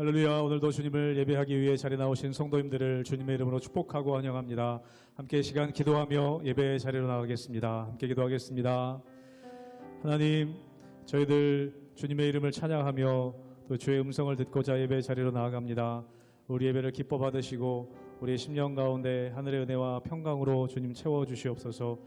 할렐루야. 오늘도 주님을 예배하기 위해 자리에 나오신 성도님들을 주님의 이름으로 축복하고 환영합니다. 함께 시간 기도하며 예배 자리로 나가겠습니다. 함께 기도하겠습니다. 하나님, 저희들 주님의 이름을 찬양하며 또 주의 음성을 듣고자 예배 자리로 나아갑니다. 우리 예배를 기뻐 받으시고 우리의 심령 가운데 하늘의 은혜와 평강으로 주님 채워주시옵소서.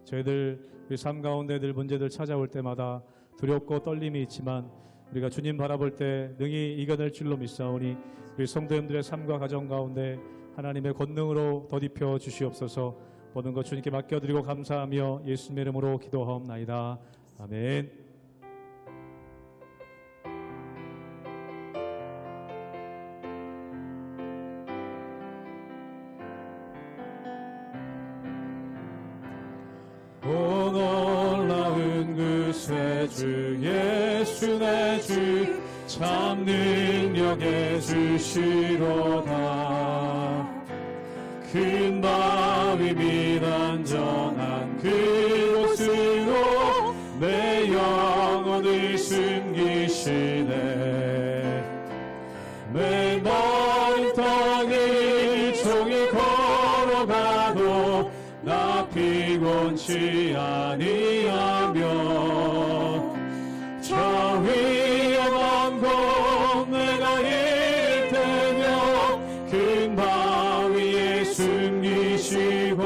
저희들 우리 삶 가운데 늘 문제들 찾아올 때마다 두렵고 떨림이 있지만 우리가 주님 바라볼 때 능히 이겨낼 줄로 믿사오니 우리 성도님들의 삶과 가정 가운데 하나님의 권능으로 덧입혀 주시옵소서. 모든 것 주님께 맡겨드리고 감사하며 예수님의 이름으로 기도하옵나이다. 아멘. 오 놀라운 그 새 주 예수 내 주 참 능력의 주시로다. 큰 바위 및 안전한 그곳으로 내 영혼을 숨기시네. 메마른 땅을 종일 걸어가도 나 피곤치 아니하며 저 위험한 곳 내가 이를 때며 큰 바위에 숨기시고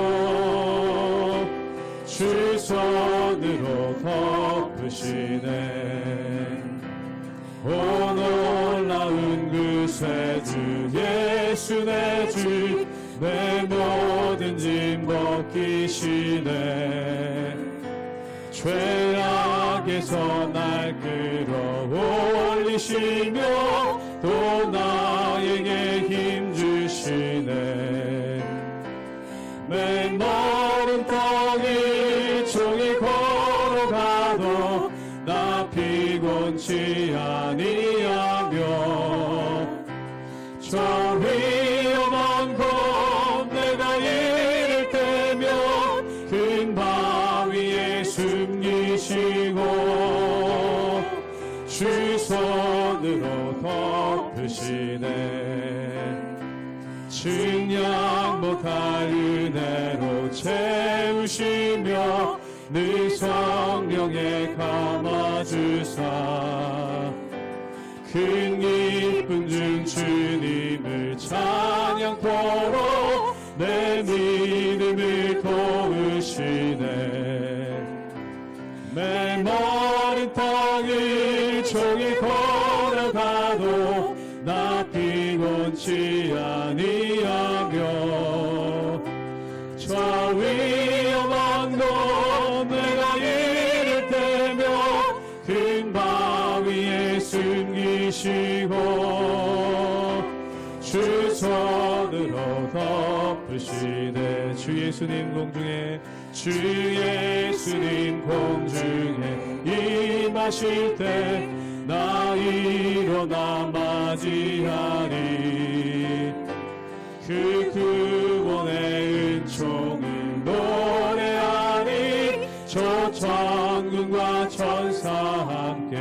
주 손으로 덮으시네. 오 놀라운 그 새 주 예수 내 주 내 모든 짐 벗기시네. 죄악에서 날 끌어올리시며 또 나에게 힘 주시네. 메마른 땅을 종일 걸어가도 나 피곤치 아니하며 저 위험한 곳 내가 이를 때며 큰 바위에 숨기시고 주 손으로 덮으시네. 측량 못할 은혜로 채우시며 늘 성령에 감아주사 큰 기쁨 중 주님을 찬양토록 내 믿음을 도우시네. 메마른 땅을 종일 걸어가도 나 피곤치 아니하며 저 위험한 곳 내가 이를 때며 큰 바위에 숨기시고 주 손으로 덮으시네. 주 예수님 공중에 주 예수님 공중에 임하실 때 나 일어나 맞이하리. 그 구원의 은총을 노래하리. 저 천군과 천사 함께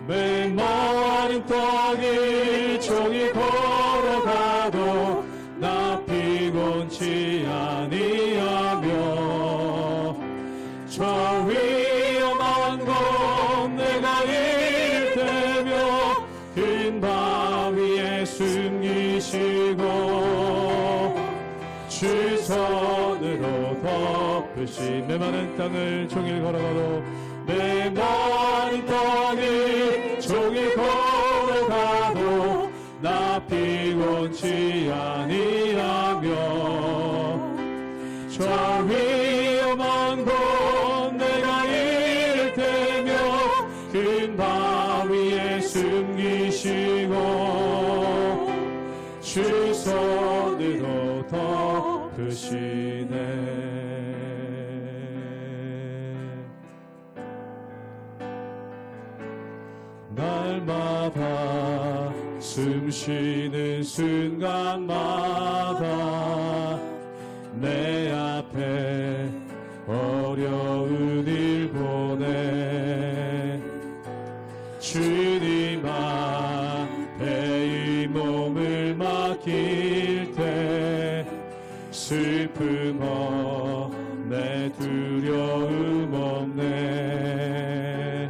메마른 땅을 종일 걸어가도 나 피곤치 아니하며 저 위험한 곳 내가 이를 때며 큰 바위에 숨기시고 주 손으로 덮으신 메마른 땅을 종일 걸어가도 메마른 땅을 종일 걸어가도 나 피곤치 아니하며 저 위험한 곳 내가 이를 때며 큰 바위에 숨기시고 주 손으로 덮으시네. 날마다 숨쉬는 순간마다 내 앞에 어려운 일 보내 주님 맡길 때 슬픔 없네 두려움 없네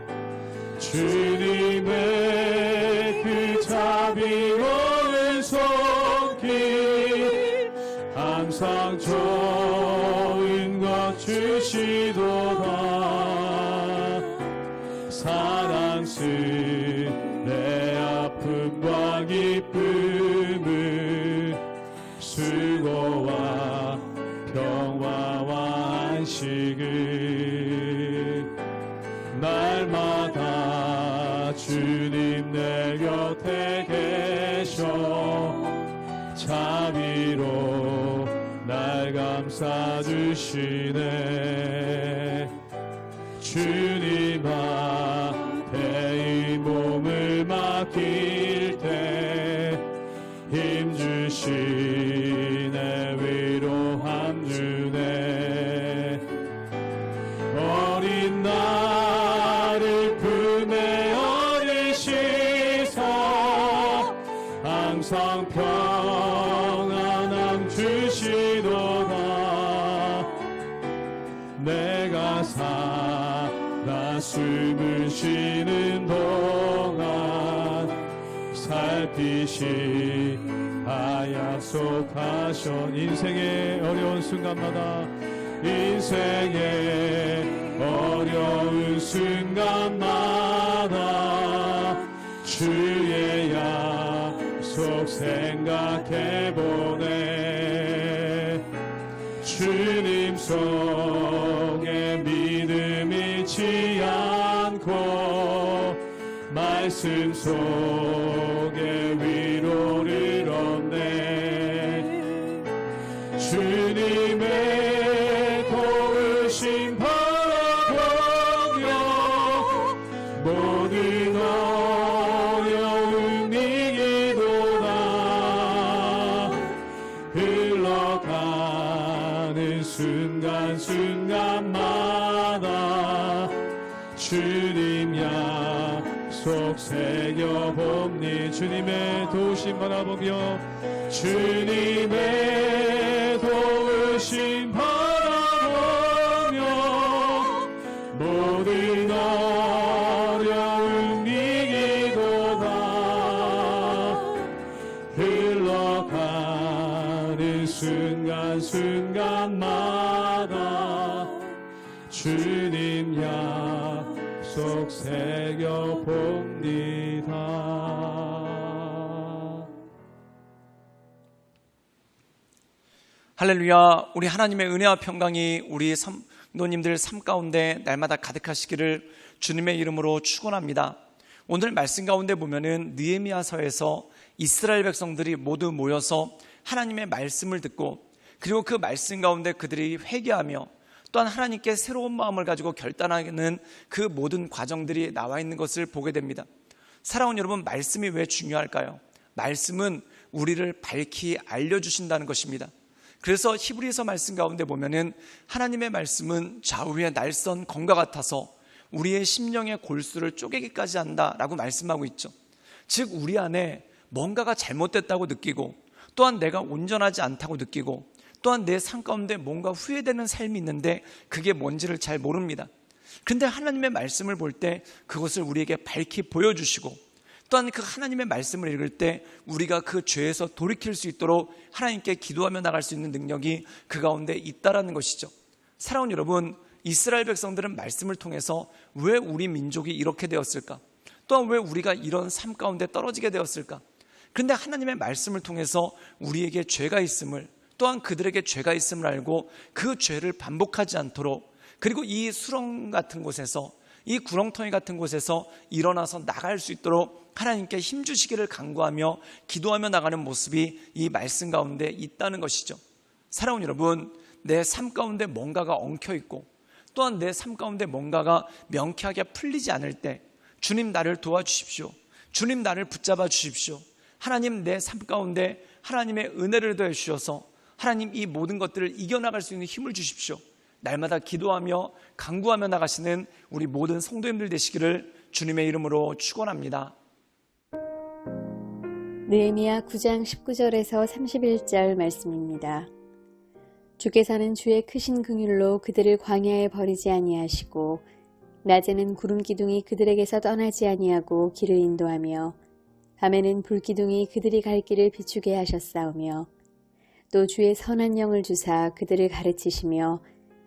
주님의 그 자비로운 손길 항상 좋은 것 주시도다 사랑스레 내 아픔과 기쁨을 수고와 평화와 안식을 날마다 주님 내 곁에 계셔 자비로 날 감싸주시네 주님 앞에 이 몸을 맡길 때 힘주시네 위로함 주네 어린 나를 품에 안으시사 항상 평안함 주시도다 내가 살아 숨을 쉬는 동안 살피시 약속하신 인생의 어려운 순간마다 인생의 어려운 순간마다 주의 약속 생각해보네 주님 속에 믿음 잃지 않고 말씀 속에 위로를 얻네 주님의 도우심 바라보며 모든 어려움 이기도다 흘러가는 순간순간마다 주님 약속 새겨봅니 주님의 도우심 바라보며 주님의 도우심 바라보며 모든 어려움 이기도다 흘러가는 순간순간마다 주님 약속 새겨봅니다. 할렐루야. 우리 하나님의 은혜와 평강이 우리 성도님들 삶 가운데 날마다 가득하시기를 주님의 이름으로 축원합니다. 오늘 말씀 가운데 보면은 느헤미야서에서 이스라엘 백성들이 모두 모여서 하나님의 말씀을 듣고 그리고 그 말씀 가운데 그들이 회개하며 또한 하나님께 새로운 마음을 가지고 결단하는 그 모든 과정들이 나와 있는 것을 보게 됩니다. 사랑하는 여러분, 말씀이 왜 중요할까요? 말씀은 우리를 밝히 알려주신다는 것입니다. 그래서 히브리서 말씀 가운데 보면은 하나님의 말씀은 좌우의 날선 검과 같아서 우리의 심령의 골수를 쪼개기까지 한다라고 말씀하고 있죠. 즉 우리 안에 뭔가가 잘못됐다고 느끼고 또한 내가 온전하지 않다고 느끼고 또한 내 삶 가운데 뭔가 후회되는 삶이 있는데 그게 뭔지를 잘 모릅니다. 그런데 하나님의 말씀을 볼 때 그것을 우리에게 밝히 보여주시고 또한 그 하나님의 말씀을 읽을 때 우리가 그 죄에서 돌이킬 수 있도록 하나님께 기도하며 나갈 수 있는 능력이 그 가운데 있다라는 것이죠. 사랑하는 여러분, 이스라엘 백성들은 말씀을 통해서 왜 우리 민족이 이렇게 되었을까? 또한 왜 우리가 이런 삶 가운데 떨어지게 되었을까? 그런데 하나님의 말씀을 통해서 우리에게 죄가 있음을 또한 그들에게 죄가 있음을 알고 그 죄를 반복하지 않도록 그리고 이 수렁 같은 곳에서 이 구렁텅이 같은 곳에서 일어나서 나갈 수 있도록 하나님께 힘주시기를 간구하며 기도하며 나가는 모습이 이 말씀 가운데 있다는 것이죠. 사랑하는 여러분, 내 삶 가운데 뭔가가 엉켜있고 또한 내 삶 가운데 뭔가가 명쾌하게 풀리지 않을 때 주님 나를 도와주십시오. 주님 나를 붙잡아 주십시오. 하나님 내 삶 가운데 하나님의 은혜를 더해 주셔서 하나님 이 모든 것들을 이겨나갈 수 있는 힘을 주십시오. 날마다 기도하며 간구하며 나가시는 우리 모든 성도님들 되시기를 주님의 이름으로 축원합니다. 느헤미야 9장 19절에서 31절 말씀입니다. 주께서는 주의 크신 긍휼로 그들을 광야에 버리지 아니하시고 낮에는 구름 기둥이 그들에게서 떠나지 아니하고 길을 인도하며 밤에는 불 기둥이 그들이 갈 길을 비추게 하셨사오며 또 주의 선한 영을 주사 그들을 가르치시며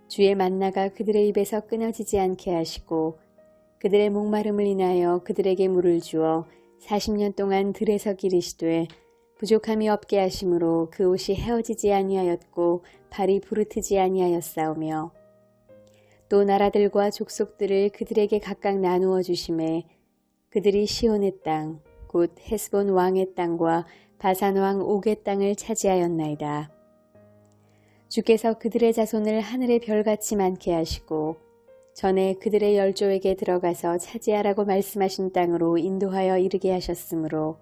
주의 만나가 그들의 입에서 끊어지지 않게 하시고 그들의 목마름을 인하여 그들에게 물을 주어 40년 동안 들에서 기르시되 부족함이 없게 하심으로 그 옷이 헤어지지 아니하였고 발이 부르트지 아니하였사오며 또 나라들과 족속들을 그들에게 각각 나누어 주심에 그들이 시온의 땅 곧 헤스본 왕의 땅과 바산 왕 옥의 땅을 차지하였나이다. 주께서 그들의 자손을 하늘의 별같이 많게 하시고 전에 그들의 열조에게 들어가서 차지하라고 말씀하신 땅으로 인도하여 이르게 하셨으므로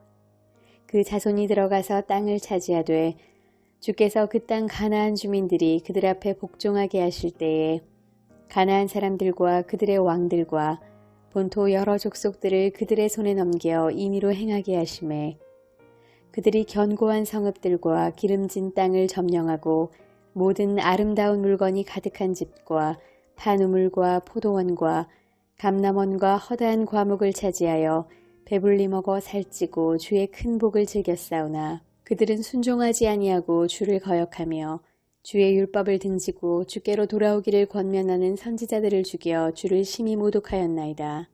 그 자손이 들어가서 땅을 차지하되 주께서 그 땅 가나안 주민들이 그들 앞에 복종하게 하실 때에 가나안 사람들과 그들의 왕들과 본토 여러 족속들을 그들의 손에 넘겨 임의로 행하게 하심에 그들이 견고한 성읍들과 기름진 땅을 점령하고 모든 아름다운 물건이 가득한 집과 판우물과 포도원과 감람원과 허다한 과목을 차지하여 배불리 먹어 살찌고 주의 큰 복을 즐겼사오나 그들은 순종하지 아니하고 주를 거역하며 주의 율법을 등지고 주께로 돌아오기를 권면하는 선지자들을 죽여 주를 심히 모독하였나이다.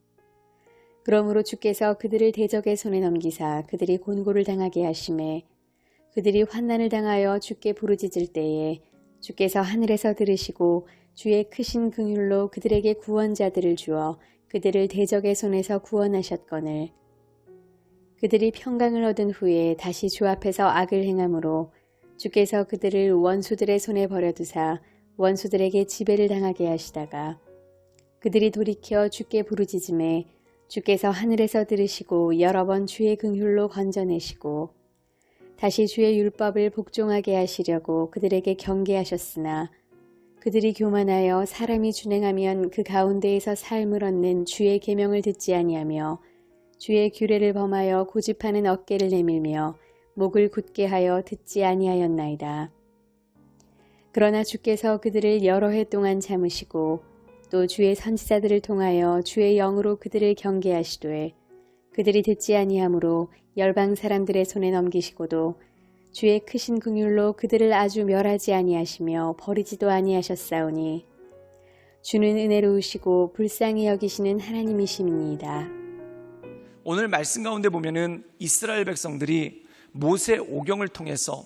그러므로 주께서 그들을 대적의 손에 넘기사 그들이 곤고를 당하게 하심에 그들이 환난을 당하여 주께 부르짖을 때에 주께서 하늘에서 들으시고 주의 크신 긍휼로 그들에게 구원자들을 주어 그들을 대적의 손에서 구원하셨거늘 그들이 평강을 얻은 후에 다시 주 앞에서 악을 행함으로 주께서 그들을 원수들의 손에 버려두사 원수들에게 지배를 당하게 하시다가 그들이 돌이켜 주께 부르짖음에 주께서 하늘에서 들으시고 여러 번 주의 긍휼로 건져내시고 다시 주의 율법을 복종하게 하시려고 그들에게 경계하셨으나 그들이 교만하여 사람이 준행하면 그 가운데에서 삶을 얻는 주의 계명을 듣지 아니하며 주의 규례를 범하여 고집하는 어깨를 내밀며 목을 굳게 하여 듣지 아니하였나이다. 그러나 주께서 그들을 여러 해 동안 참으시고 또 주의 선지자들을 통하여 주의 영으로 그들을 경계하시되 그들이 듣지 아니하므로 열방 사람들의 손에 넘기시고도 주의 크신 긍휼로 그들을 아주 멸하지 아니하시며 버리지도 아니하셨사오니 주는 은혜로우시고 불쌍히 여기시는 하나님이심이니이다. 오늘 말씀 가운데 보면은 이스라엘 백성들이 모세 오경을 통해서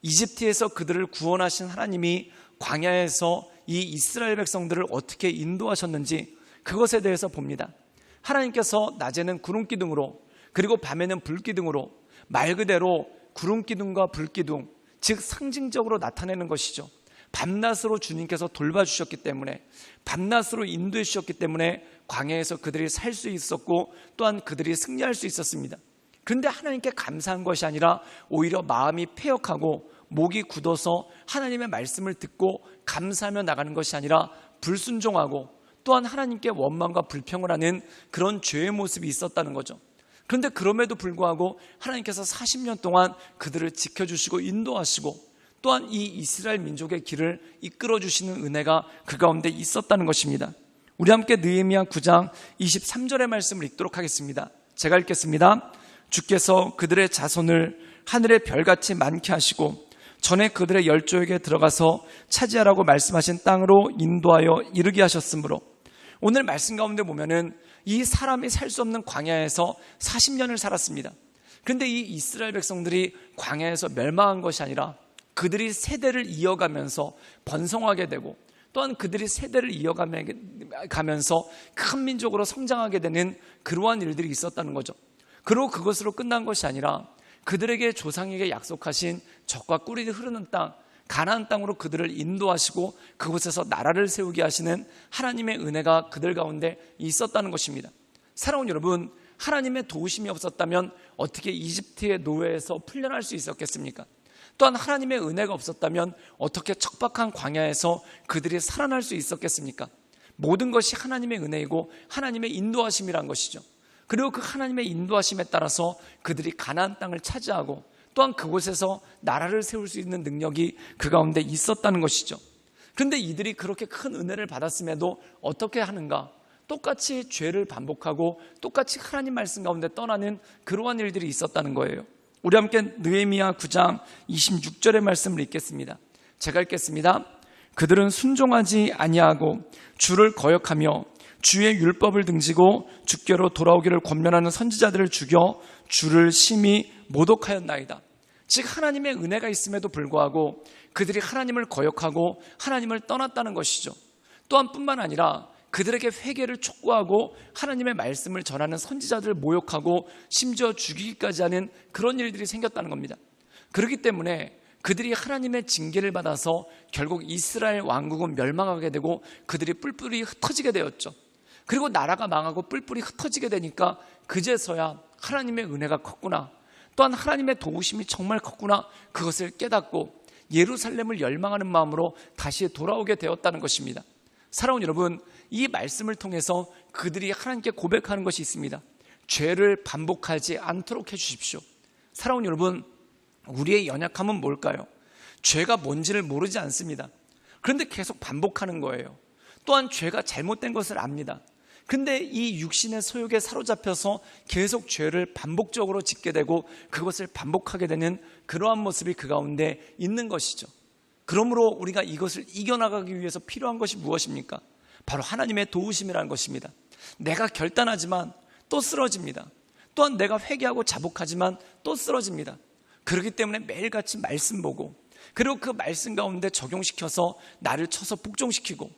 이집트에서 그들을 구원하신 하나님이 광야에서 이 이스라엘 백성들을 어떻게 인도하셨는지 그것에 대해서 봅니다. 하나님께서 낮에는 구름기둥으로 그리고 밤에는 불기둥으로 말 그대로 구름기둥과 불기둥, 즉 상징적으로 나타내는 것이죠. 밤낮으로 주님께서 돌봐주셨기 때문에 밤낮으로 인도해 주셨기 때문에 광야에서 그들이 살 수 있었고 또한 그들이 승리할 수 있었습니다. 그런데 하나님께 감사한 것이 아니라 오히려 마음이 패역하고 목이 굳어서 하나님의 말씀을 듣고 감사하며 나가는 것이 아니라 불순종하고 또한 하나님께 원망과 불평을 하는 그런 죄의 모습이 있었다는 거죠. 그런데 그럼에도 불구하고 하나님께서 40년 동안 그들을 지켜주시고 인도하시고 또한 이 이스라엘 민족의 길을 이끌어주시는 은혜가 그 가운데 있었다는 것입니다. 우리 함께 느헤미야 9장 23절의 말씀을 읽도록 하겠습니다. 제가 읽겠습니다. 주께서 그들의 자손을 하늘의 별같이 많게 하시고 전에 그들의 열조에게 들어가서 차지하라고 말씀하신 땅으로 인도하여 이르게 하셨으므로 오늘 말씀 가운데 보면은 이 사람이 살 수 없는 광야에서 40년을 살았습니다. 그런데 이 이스라엘 백성들이 광야에서 멸망한 것이 아니라 그들이 세대를 이어가면서 번성하게 되고 또한 그들이 세대를 이어가면서 큰 민족으로 성장하게 되는 그러한 일들이 있었다는 거죠. 그리고 그것으로 끝난 것이 아니라 그들에게 조상에게 약속하신 젖과 꿀이 흐르는 땅 가나안 땅으로 그들을 인도하시고 그곳에서 나라를 세우게 하시는 하나님의 은혜가 그들 가운데 있었다는 것입니다. 사랑하는 여러분, 하나님의 도우심이 없었다면 어떻게 이집트의 노예에서 풀려날 수 있었겠습니까? 또한 하나님의 은혜가 없었다면 어떻게 척박한 광야에서 그들이 살아날 수 있었겠습니까? 모든 것이 하나님의 은혜이고 하나님의 인도하심이란 것이죠. 그리고 그 하나님의 인도하심에 따라서 그들이 가나안 땅을 차지하고 또한 그곳에서 나라를 세울 수 있는 능력이 그 가운데 있었다는 것이죠. 그런데 이들이 그렇게 큰 은혜를 받았음에도 어떻게 하는가? 똑같이 죄를 반복하고 똑같이 하나님 말씀 가운데 떠나는 그러한 일들이 있었다는 거예요. 우리 함께 느헤미야 9장 26절의 말씀을 읽겠습니다. 제가 읽겠습니다. 그들은 순종하지 아니하고 주를 거역하며 주의 율법을 등지고 주께로 돌아오기를 권면하는 선지자들을 죽여 주를 심히 모독하였나이다. 즉 하나님의 은혜가 있음에도 불구하고 그들이 하나님을 거역하고 하나님을 떠났다는 것이죠. 또한 뿐만 아니라 그들에게 회개를 촉구하고 하나님의 말씀을 전하는 선지자들을 모욕하고 심지어 죽이기까지 하는 그런 일들이 생겼다는 겁니다. 그렇기 때문에 그들이 하나님의 징계를 받아서 결국 이스라엘 왕국은 멸망하게 되고 그들이 뿔뿔이 흩어지게 되었죠. 그리고 나라가 망하고 뿔뿔이 흩어지게 되니까 그제서야 하나님의 은혜가 컸구나, 또한 하나님의 도우심이 정말 컸구나, 그것을 깨닫고 예루살렘을 열망하는 마음으로 다시 돌아오게 되었다는 것입니다. 사랑하는 여러분, 이 말씀을 통해서 그들이 하나님께 고백하는 것이 있습니다. 죄를 반복하지 않도록 해주십시오. 사랑하는 여러분, 우리의 연약함은 뭘까요? 죄가 뭔지를 모르지 않습니다. 그런데 계속 반복하는 거예요. 또한 죄가 잘못된 것을 압니다. 근데 이 육신의 소욕에 사로잡혀서 계속 죄를 반복적으로 짓게 되고 그것을 반복하게 되는 그러한 모습이 그 가운데 있는 것이죠. 그러므로 우리가 이것을 이겨나가기 위해서 필요한 것이 무엇입니까? 바로 하나님의 도우심이라는 것입니다. 내가 결단하지만 또 쓰러집니다. 또한 내가 회개하고 자복하지만 또 쓰러집니다. 그렇기 때문에 매일같이 말씀 보고, 그리고 그 말씀 가운데 적용시켜서 나를 쳐서 복종시키고,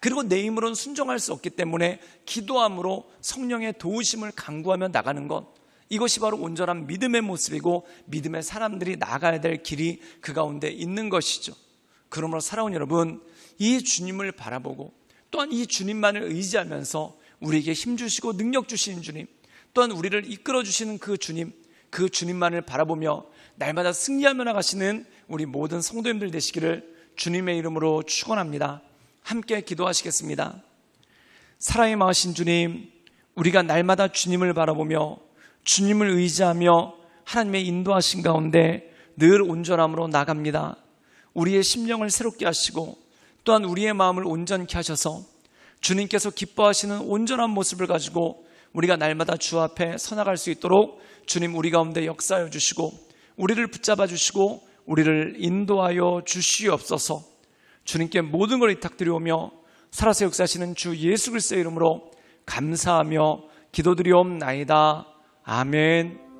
그리고 내 힘으로는 순종할 수 없기 때문에 기도함으로 성령의 도우심을 간구하며 나가는 것, 이것이 바로 온전한 믿음의 모습이고 믿음의 사람들이 나가야 될 길이 그 가운데 있는 것이죠. 그러므로 사랑하는 여러분, 이 주님을 바라보고 또한 이 주님만을 의지하면서 우리에게 힘주시고 능력 주시는 주님, 또한 우리를 이끌어 주시는 그 주님만을 바라보며 날마다 승리하며 나가시는 우리 모든 성도님들 되시기를 주님의 이름으로 축원합니다. 함께 기도하시겠습니다. 사랑이 많으신 주님, 우리가 날마다 주님을 바라보며 주님을 의지하며 하나님의 인도하신 가운데 늘 온전함으로 나갑니다. 우리의 심령을 새롭게 하시고 또한 우리의 마음을 온전케 하셔서 주님께서 기뻐하시는 온전한 모습을 가지고 우리가 날마다 주 앞에 서나갈 수 있도록 주님 우리 가운데 역사하여 주시고 우리를 붙잡아 주시고 우리를 인도하여 주시옵소서. 주님께 모든 걸 위탁드리오며 살아서 역사하시는 주 예수 그리스도의 이름으로 감사하며 기도드리옵나이다. 아멘.